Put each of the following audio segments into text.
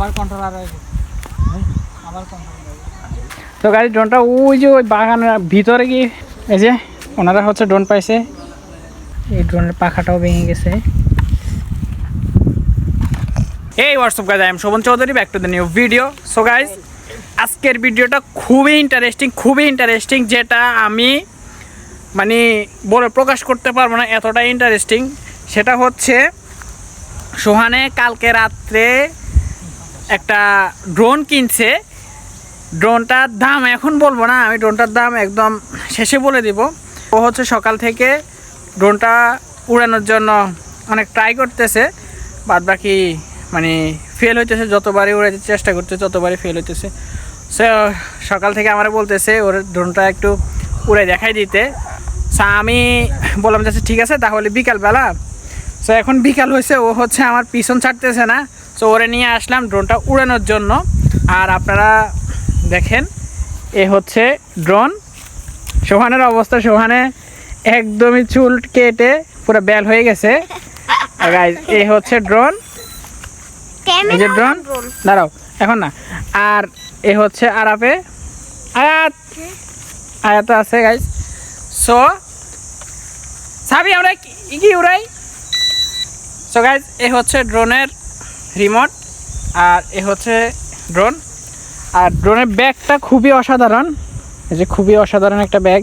আবার কন্ট্রোল আর আবার কন্ট্রোল। তো গাড়ি ড্রোনটা ওই যে ওই বাগানের ভিতরে গিয়ে এই যে ওনারা হচ্ছে ড্রোন পাইছে। এই ড্রোনের পাখাটাও ভেঙে গেছে। এই what's up guys, I am Shovon Chowdhury, back to the new video. So guys, আজকের ভিডিওটা খুবই ইন্টারেস্টিং, যেটা আমি মানে বলে প্রকাশ করতে পারবো না, এতটা ইন্টারেস্টিং। সেটা হচ্ছে সোহানে কালকে রাত্রে একটা ড্রোন কিনছে। ড্রোনটার দাম এখন বলবো না, আমি ড্রোনটার দাম একদম শেষে বলে দিব। ও হচ্ছে সকাল থেকে ড্রোনটা উড়ানোর জন্য অনেক ট্রাই করতেছে, বাদ বাকি মানে ফেল হইতেছে। যতবারই উড়াইতে চেষ্টা করতেছে ততবারই ফেল হইতেছে। সে সকাল থেকে আমার বলতেছে ওর ড্রোনটা একটু উড়াই দেখাই দিতে। আমি বললাম যে ঠিক আছে তাহলে বিকালবেলা। সো এখন বিকাল হয়েছে, ও হচ্ছে আমার পিছন ছাড়তেছে না। সো ওরে নিয়ে আসলাম ড্রোনটা উড়ানোর জন্য। আর আপনারা দেখেন, এ হচ্ছে ড্রোন। সোহানের অবস্থা, সোহানে একদমই চুল কেটে পুরো ব্যাল হয়ে গেছে। আর গাইজ, এ হচ্ছে ড্রোন, এই যে ড্রোন। দাঁড়াও এখন না। আর এ হচ্ছে আরাপে আয়াত আছে গাইজ। সো সাবি আমরা কি উড়াই। সো গাইজ, এ হচ্ছে ড্রোনের রিমোট আর এ হচ্ছে ড্রোন। আর ড্রোনের ব্যাগটা খুবই অসাধারণ, এই যে খুবই অসাধারণ একটা ব্যাগ।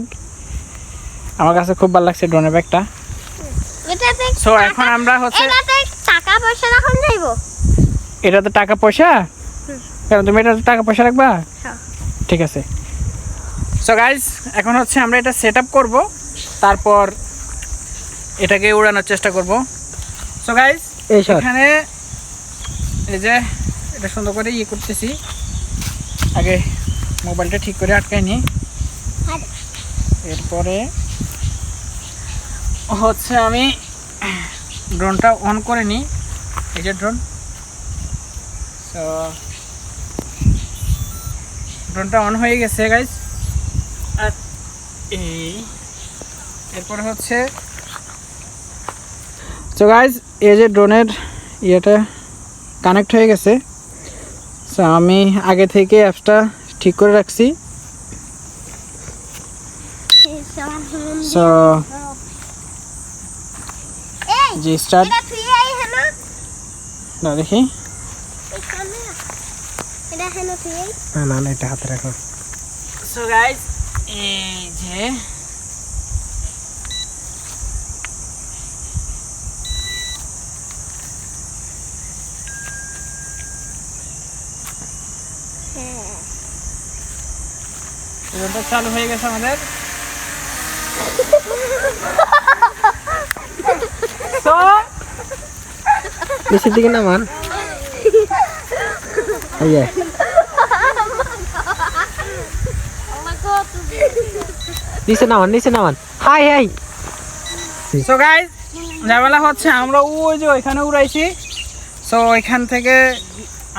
আমার কাছে খুব ভালো লাগছে ড্রোনের ব্যাগটা। সো এখন আমরা হচ্ছে টাকা পয়সা রাখুন যাইবো। এটাতে টাকা পয়সা কেন, তুমি এটাতে টাকা পয়সা রাখবা? ঠিক আছে। সো গাইজ, এখন হচ্ছে আমরা এটা সেট আপ করবো, তারপর এটাকে উড়ানোর চেষ্টা করব। সো গাইজ, এখানে এই যে এটা সুন্দর করে ইয়ে করতেছি। আগে মোবাইলটা ঠিক করে আটকাই নি, এরপরে হচ্ছে আমি ড্রোনটা অন করে নিই। এই যে ড্রোন, তো ড্রোনটা অন হয়ে গেছে গাইজ। আর এরপরে হচ্ছে সো গাইজ, এই যে ড্রোনের ইয়েটা কানেক্ট হয়ে গেছে। সো আমি আগে থেকে অ্যাপসটা ঠিক করে রাখছি। সো জি স্টার্ট না দেখি না না এটা হাতে রাখো। সো গাইজ, এই যে ড্রোনটা চালু হয়ে গেছে আমাদের। তো নিচের দিকে নামান। নিচে নামান। High high. সো গাইজ, ঝামেলা হচ্ছে আমরা ওই যে ওইখানে উড়াইছি। সো ওইখান থেকে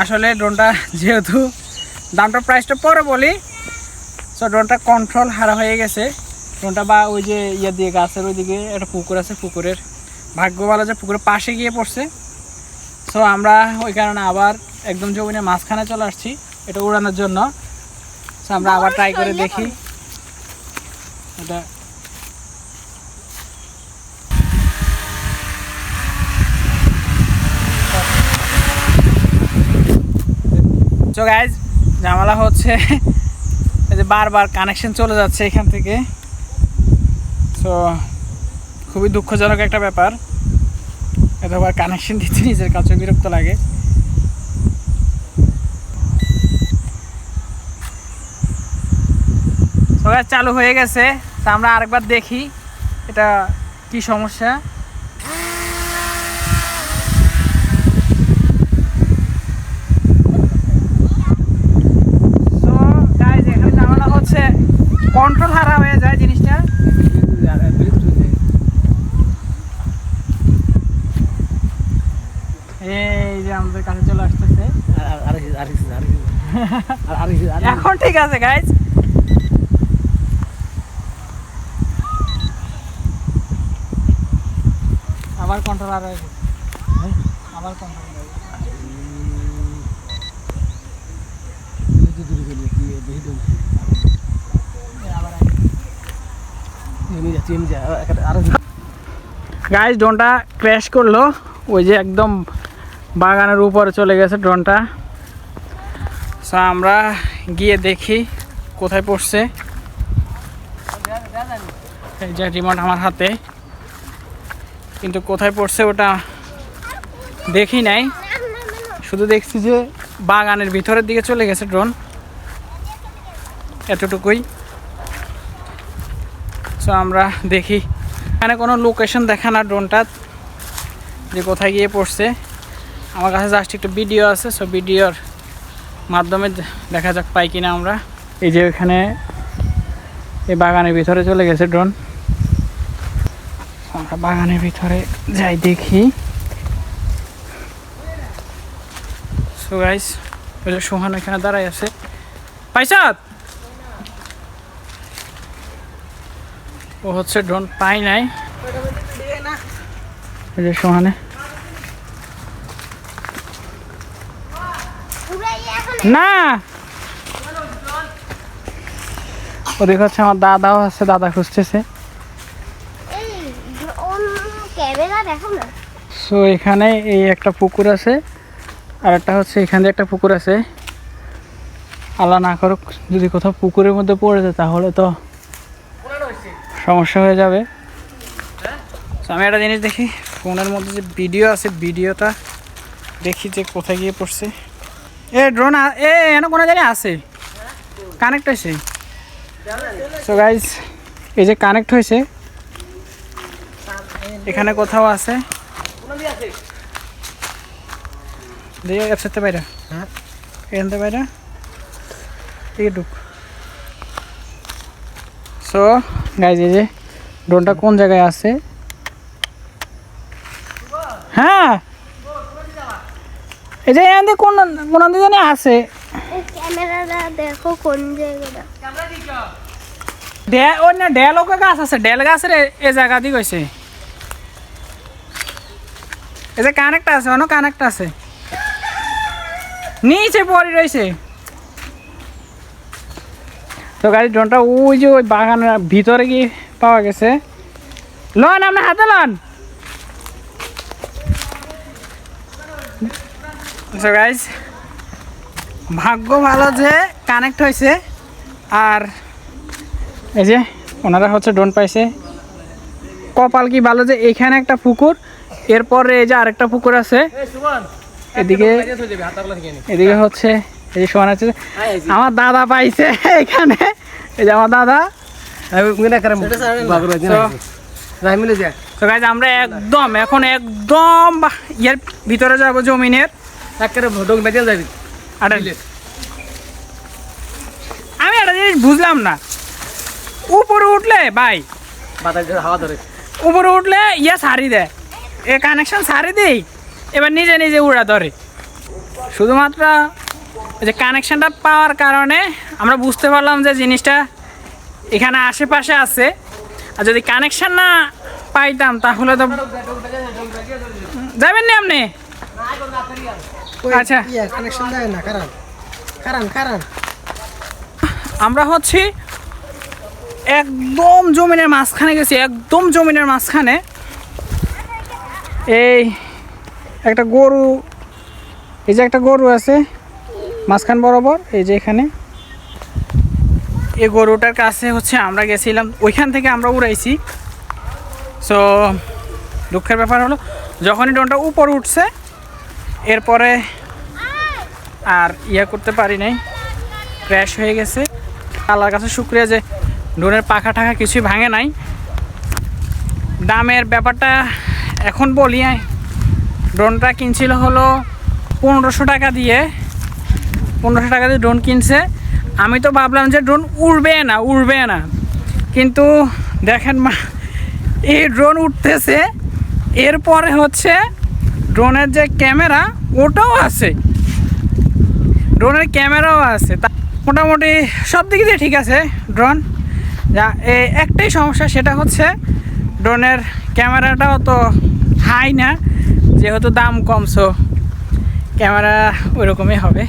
আসলে ড্রোনটা যেহেতু দামটা প্রাইসটা পরে বলি। সো ড্রোনটা কন্ট্রোল হারা হয়ে গেছে। ড্রোনটা বা ওই যে ইয়ে দিয়ে গাছের ওইদিকে একটা পুকুর আছে, পুকুরের ভাগ্য ভালো যে পুকুরের পাশে গিয়ে পড়ছে। সো আমরা ওই কারণে আবার একদম জমিনের মাঝখানে চলে আসছি এটা উড়ানোর জন্য। সো আমরা আবার ট্রাই করে দেখি এটা। সো গাইজ, ঝামেলা হচ্ছে এই যে বারবার কানেকশন চলে যাচ্ছে এখান থেকে। সো খুবই দুঃখজনক একটা ব্যাপার, এতবার কানেকশন দিতে নিজের কাছে বিরক্ত লাগে। সো গাইজ, চালু হয়ে গেছে। তা আমরা আরেকবার দেখি এটা কি সমস্যা। কন্ট্রোল হারা হয়ে যায় জিনিসটা। এই যে আমাদের কাছে চলে আসতেছে। এখন ঠিক আছে গাইজ। আবার কন্ট্রোল আর আবার কন্ট্রোল গাইস ড্রোনটা ক্র্যাশ করলো, ওই যে একদম বাগানের উপরে চলে গেছে ড্রোনটা। সো আমরা গিয়ে দেখি কোথায় পড়ছে। এই যে রিমোট আমার হাতে, কিন্তু কোথায় পড়ছে ওটা দেখি নাই, শুধু দেখছি যে বাগানের ভিতরের দিকে চলে গেছে ড্রোন, এতটুকুই। সো আমরা দেখি, এখানে কোনো লোকেশন দেখা না ড্রোনটা যে কোথায় গিয়ে পড়ছে। আমার কাছে জাস্ট একটু ভিডিও আছে, সো ভিডিওর মাধ্যমে দেখা যাক পাই কিনা আমরা। এই যে এখানে এই বাগানের ভিতরে চলে গেছে ড্রোন, আমরা বাগানের ভিতরে যাই দেখি। সো গাইস, ওই যে সোহান এখানে দাঁড়াই আছে, পাইছত? ও হচ্ছে ড্রোন পাই নাই, এই যে সোহানে না, ওদিকে হচ্ছে আমার দাদাও আছে, দাদা খুঁজতেছে। সো এখানে এই একটা পুকুর আছে, আর একটা হচ্ছে এখানে একটা পুকুর আছে। আল্লাহ না করুক যদি কোথাও পুকুরের মধ্যে পড়ে যায় তাহলে তো সমস্যা হয়ে যাবে। আমি একটা জিনিস দেখি, ফোনের মধ্যে যে ভিডিও আছে ভিডিওটা দেখি যে কোথায় গিয়ে পড়ছে। এ ড্রোন এনে কোনো জায়গায় আছে, কানেক্ট হয়েছে। সো গাইজ, এই যে কানেক্ট হয়েছে, এখানে কোথাও আছে। দেখে একসাথে বাইরা, হ্যাঁ এখানতে বাইরা এই ঢুক। সো গাইজ, এই যে ড্রোনটা কোন জায়গায় আছে। হ্যাঁ এই যে এখানে কোন কোন দিকে আছে, ক্যামেরাটা দেখো কোন জায়গাটা। অন্য ডেলকে গাছ আছে, ডেল গাছের এ জায়গা দিয়ে গেছে। এই যে কানেক্ট আছে, অন্য কানেক্ট আছে, নিচে পড়ে রয়েছে। তো গাড়ি ড্রোনটা ওই যে ওই বাগানের ভিতরে গিয়ে পাওয়া গেছে। লন আপনার হাতে লন। সো গাইজ, ভাগ্য ভালো যে কানেক্ট হয়েছে, আর এই যে ওনারা হচ্ছে ড্রোন পাইছে। কপাল কি ভালো যে এইখানে একটা পুকুর, এরপরে এই যে আরেকটা পুকুর আছে এদিকে, এদিকে হচ্ছে এই যে সোহান আছে। আমার দাদা পাইছে এখানে, এই যে আমার দাদা। তো গাইজ, আমরা একদম এখন একদম ইয়ের ভিতরে যাবো, জমিনের। আমি একটা জিনিস বুঝলাম না, উপরে উঠলে ভাই উপরে উঠলে ইয়া সারি দেয়, এ কানেকশন সারি দেই, এবার নিজে নিজে উড়া ধরে। শুধুমাত্র যে কানেকশনটা পাওয়ার কারণে আমরা বুঝতে পারলাম যে জিনিসটা এখানে আশেপাশে আছে। আর যদি কানেকশন না পাইতাম তাহলে তো যাবেন না আপনি। আচ্ছা, আমরা হচ্ছে একদম জমিনের মাঝখানে গেছি, একদম জমিনের মাঝখানে। এই একটা গরু, এই যে একটা গরু আছে মাঝখান বরাবর, এই যে এখানে এই গরুটার কাছে হচ্ছে আমরা গেছিলাম, ওইখান থেকে আমরা উড়াইছি। সো দুঃখের ব্যাপার হলো যখনই ড্রোনটা উপর উঠছে এরপরে আর ইয়া করতে পারি নাই, ক্র্যাশ হয়ে গেছে। আল্লাহর কাছে শুকরিয়া যে ড্রোনের পাখা টাখা কিছুই ভাঙে নাই। দামের ব্যাপারটা এখন বলি, ড্রোনটা কিনছিল হলো 1500 টাকা দিয়ে, 1500 টাকা দিয়ে ড্রোন কিনছে। আমি তো ভাবলাম যে ড্রোন উড়বে না, কিন্তু দেখেন এই ড্রোন উঠতেছে, এরপরে হচ্ছে ড্রোনের যে ক্যামেরা ওটাও আছে, ড্রোনের ক্যামেরাও আছে। মোটামুটি সব দিক দিয়ে ঠিক আছে ড্রোন। যা একটাই সমস্যা, সেটা হচ্ছে ড্রোনের ক্যামেরাটাও তো হাই না, যেহেতু দাম কম, সো ক্যামেরা ওইরকমই হবে।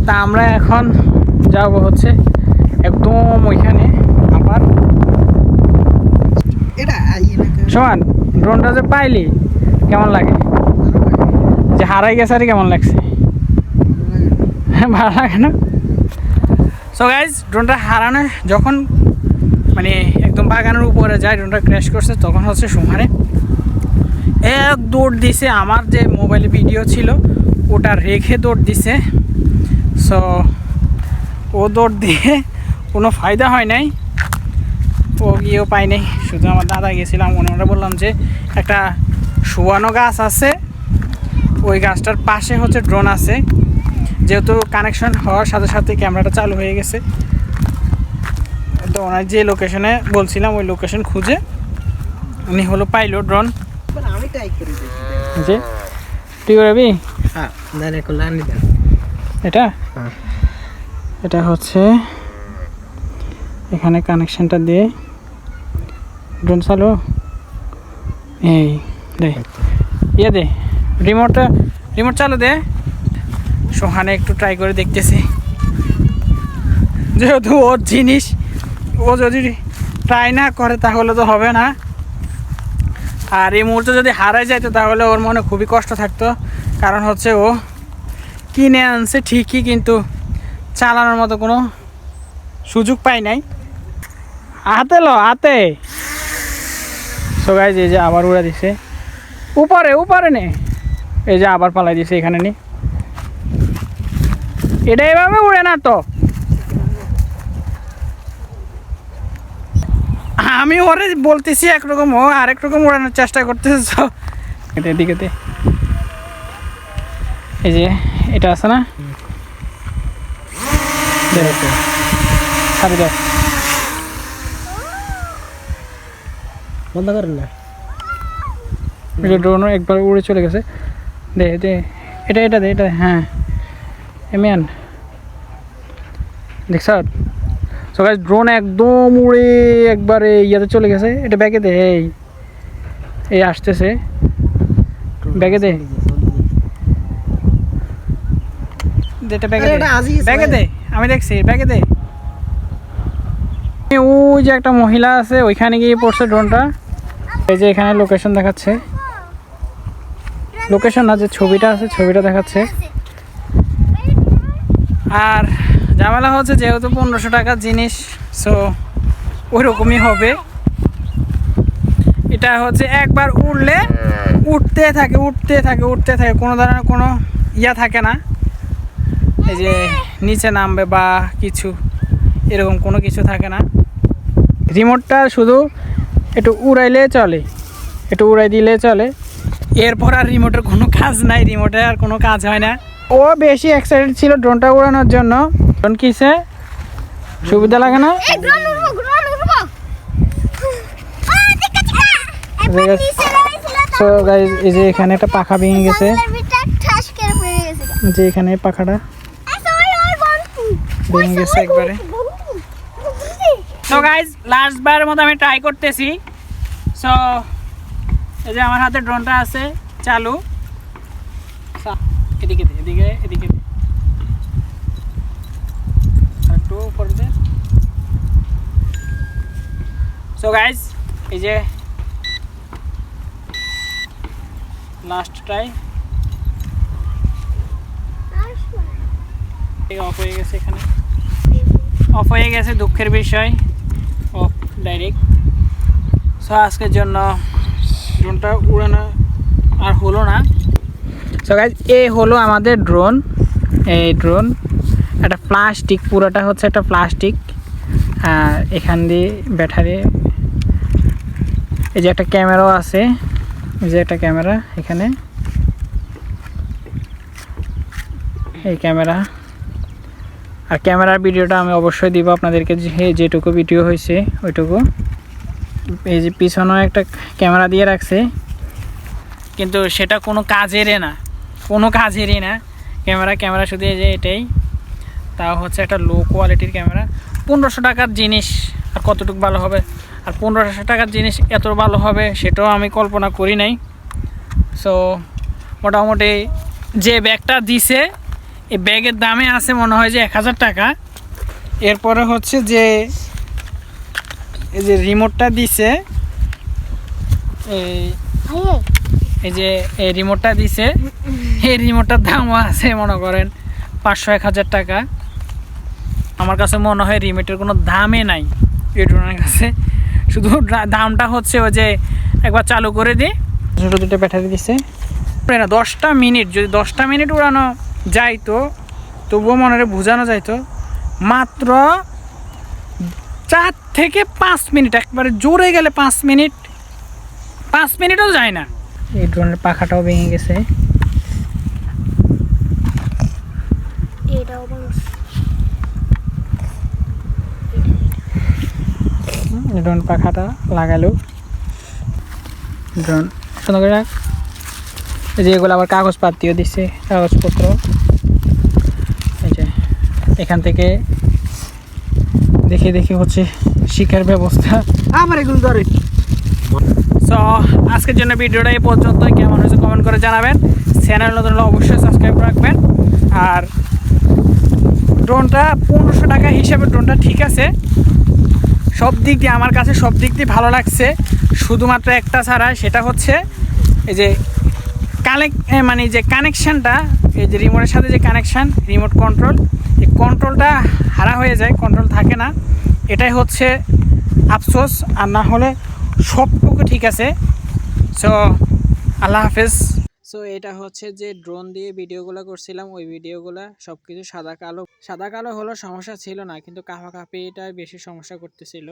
তা আমরা এখন যাব হচ্ছে একদম ওইখানে আবার সমান ড্রোনটা যে পাইলি কেমন লাগে যে হারাই গেছে আর কেমন লাগছে ভালো লাগে না সো গাইজ ড্রোনটা হারানো যখন মানে একদম বাগানের উপরে যায় ড্রোনটা ক্র্যাশ করছে তখন হচ্ছে সুমারে এক দৌড় দিছে আমার যে মোবাইলে ভিডিও ছিল ওটা রেখে দৌড় দিছে সো ও দৌড় দিয়ে কোনো ফায়দা হয় নাই ও গিয়েও পাই নাই শুধু আমার দাদা গেছিলাম ওনারা বললাম যে একটা শুয়ানো গাছ আছে ওই গাছটার পাশে হচ্ছে ড্রোন আছে যেহেতু কানেকশন হওয়ার সাথে সাথে ক্যামেরাটা চালু হয়ে গেছে তো ওনার যে লোকেশনে বলছিলাম ওই লোকেশন খুঁজে উনি হলো পাইলো ড্রোন আমি ট্রাই করি যে তুই করবি হ্যাঁ দাঁড়িয়ে করলে আনি দেন এটা হ্যাঁ এটা হচ্ছে এখানে কানেকশনটা দিয়ে ড্রোন চালু এই দে ইয়ে দে রিমোট চালু দে সোহানে একটু ট্রাই করে দেখতেছি যেহেতু ওর জিনিস ও যদি ট্রাই না করে তাহলে তো হবে না আর এই মুহূর্তে যদি হারাই যাইতো তাহলে ওর মনে খুবই কষ্ট থাকতো কারণ হচ্ছে ও কিনে আনছে ঠিকই কিন্তু চালানোর মতো কোনো সুযোগ পাই নাই হাতে সো গাইজ এই যে আবার উড়া দিছে উপরে নে এই যে আবার পালাই দিছে এখানে নি এটা এভাবে উড়ে না তো আমি ওরে বলতেছি একরকম ও আরেক রকম উড়ানোর চেষ্টা করতেছে তো এদিকে এই যে এটা আছে না বন্ধ করেন না ড্রোন একবার উড়ে চলে গেছে দে এটা দে এটা হ্যাঁ এমিয়ান দেখছ সো গাইস ড্রোন একদম উড়ে একবারে ইয়াতে চলে গেছে এটা ব্যাগে দে এই আসতেছে ব্যাগে দে এটা ব্যাগে দে আমি দেখছি ব্যাগে দে ওই যে একটা মহিলা আছে ওইখানে গিয়ে পড়ছে ড্রোনটা এই যে এখানে লোকেশন দেখাচ্ছে লোকেশন না যে ছবিটা আছে ছবিটা দেখাচ্ছে আর ঝামেলা হচ্ছে যেহেতু 1500 টাকার জিনিস সো ওইরকমই হবে এটা হচ্ছে একবার উড়লে উঠতে থাকে কোনো ধরনের কোনো ইয়া থাকে না এই যে নিচে নামবে বা কিছু এরকম কোনো কিছু থাকে না রিমোটটা শুধু একটু উড়াইলে চলে একটু উড়াই দিলে চলে এরপর আর রিমোটের কোনো কাজ নাই রিমোটের আর কোনো কাজ হয় না ও বেশি এক্সাইটেড ছিল ড্রোনটা উড়ানোর জন্য ড্রোন কিসে সুবিধা লাগে না সো গাইস এই যে এখানে একটা পাখা ভেঙে গেছে যে এখানে পাখাটা ভেঙে গেছে একবারে সো গাইস লাস্ট বারের মতো আমি ট্রাই করতেছি সো এই যে আমার হাতে ড্রোনটা আছে চালু এদিকে একটু উপরে দে সো গাইস এই যে লাস্ট ট্রাই অফ হয়ে গেছে এখানে অফ হয়ে গেছে দুঃখের বিষয় অফ ডাইরেক্ট সো আজকের জন্য ড্রোনটা উড়ানো আর হলো না সো গাইস এই হলো আমাদের ড্রোন এই ড্রোন একটা প্লাস্টিক পুরোটা হচ্ছে একটা প্লাস্টিক আর এখান দিয়ে ব্যাটারি এই যে একটা ক্যামেরাও আছে এই যে একটা ক্যামেরা এখানে এই ক্যামেরা আর ক্যামেরার ভিডিওটা আমি অবশ্যই দিব আপনাদেরকে যেটুকু ভিডিও হয়েছে ওইটুকু এই যে পিছনেও একটা ক্যামেরা দিয়ে রাখছে কিন্তু সেটা কোনো কাজেরই না ক্যামেরা শুধু এই যে এটাই তাও হচ্ছে একটা লো কোয়ালিটির ক্যামেরা 1500 টাকার জিনিস আর কতটুকু ভালো হবে আর 1500 টাকার জিনিস এত ভালো হবে সেটাও আমি কল্পনা করি নাই সো মোটামুটি যে ব্যাগটা দিছে এই ব্যাগের দামে আছে মনে হয় যে 1000 টাকা। এরপরে হচ্ছে যে এই যে রিমোটটা দিছে, এই যে এই রিমোটটা দিছে, এই রিমোটটার দামও আছে মনে করেন 500-1000 টাকা। আমার কাছে মনে হয় রিমোটের কোনো দামই নাই এই ড্রোনের কাছে, শুধু দামটা হচ্ছে ওই যে একবার চালু করে দিই, ছোটো দুটো ব্যাটারি দিছে। 10টা মিনিট, যদি 10টা মিনিট উড়ানো যাইতো তবুও মনে বোঝানো যাইতো মাত্র 4 থেকে 5 মিনিট, একবারে জোরে গেলে 5 মিনিট, 5 মিনিটও যায় না। এই ড্রোনের পাখাটাও ভেঙে গেছে। এটাও ড্রোন পাখাটা লাগালো, ড্রোন সুন্দর করে রাখ। এই যে এগুলো আবার কাগজপাতিও দিচ্ছে, কাগজপত্র। এই যে এখান থেকে দেখে দেখে হচ্ছে শিক্ষার ব্যবস্থা। আমার এগুলো ধরে। সো আজকের জন্য ভিডিওটা এই পর্যন্ত, কেমন হয়েছে কমেন্ট করে জানাবেন। চ্যানেল নতুন হলে অবশ্যই সাবস্ক্রাইব রাখবেন। আর ড্রোনটা 1500 টাকা হিসাবে ড্রোনটা ঠিক আছে, সব দিক দিয়ে আমার কাছে সব দিক দিয়ে ভালো লাগছে। শুধুমাত্র একটা ছাড়া, সেটা হচ্ছে এই যে মানে যে কানেকশানটা, এই যে রিমোটের সাথে যে কানেকশান, রিমোট কন্ট্রোল, এই কন্ট্রোলটা হারা হয়ে যায়, কন্ট্রোল থাকে না, এটাই হচ্ছে আফসোস। আর না হলে সবটুকু ঠিক আছে। সো আল্লাহ হাফেজ। সো এটা হচ্ছে যে ড্রোন দিয়ে ভিডিওগুলো করছিলাম, ওই ভিডিওগুলো সব কিছু সাদা কালো হলো, সমস্যা ছিল না, কিন্তু কাঁপাকাঁপিটাই বেশি সমস্যা করতেছিল।